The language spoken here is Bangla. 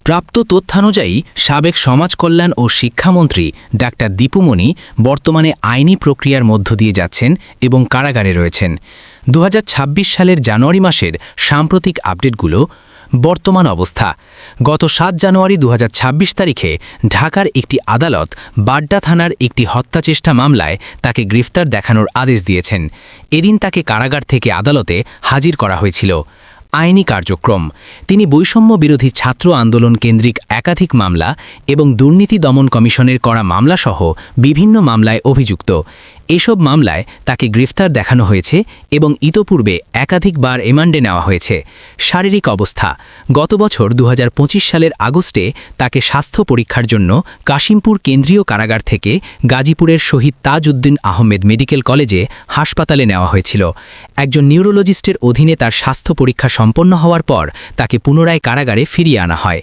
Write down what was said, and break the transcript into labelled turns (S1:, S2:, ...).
S1: প্রাপ্ত তথ্যানুযায়ী সাবেক সমাজ কল্যাণ ও শিক্ষামন্ত্রী ডাক্তার দীপু মনি বর্তমানে আইনি প্রক্রিয়ার মধ্য দিয়ে যাচ্ছেন এবং কারাগারে রয়েছেন। 2026 সালের জানুয়ারি মাসের সাম্প্রতিক আপডেটগুলো। বর্তমান অবস্থা: গত 7 জানুয়ারি 2026 তারিখে ঢাকার একটি আদালত বাড্ডা থানার একটি হত্যাচেষ্টা মামলায় তাকে গ্রেফতার দেখানোর আদেশ দিয়েছেন। এদিন তাকে কারাগার থেকে আদালতে হাজির করা হয়েছিল। আইনি কার্যক্রম: তিনি বৈষম্য বিরোধী ছাত্র আন্দোলন কেন্দ্রিক একাধিক মামলা এবং দুর্নীতি দমন কমিশনের করা মামলাসহ বিভিন্ন মামলায় অভিযুক্ত। এসব মামলায় তাকে গ্রেফতার দেখানো হয়েছে এবং ইতোপূর্বে একাধিকবার রিমান্ডে নেওয়া হয়েছে। শারীরিক অবস্থা: গত বছর 2025 সালের আগস্টে তাকে স্বাস্থ্য পরীক্ষার জন্য কাশিমপুর কেন্দ্রীয় কারাগার থেকে গাজীপুরের শহীদ তাজউদ্দিন আহমেদ মেডিকেল কলেজে হাসপাতালে নেওয়া হয়েছিল। একজন নিউরোলজিস্টের অধীনে তার স্বাস্থ্য পরীক্ষা সম্পন্ন হওয়ার পর তাকে পুনরায় কারাগারে ফিরিয়ে আনা হয়।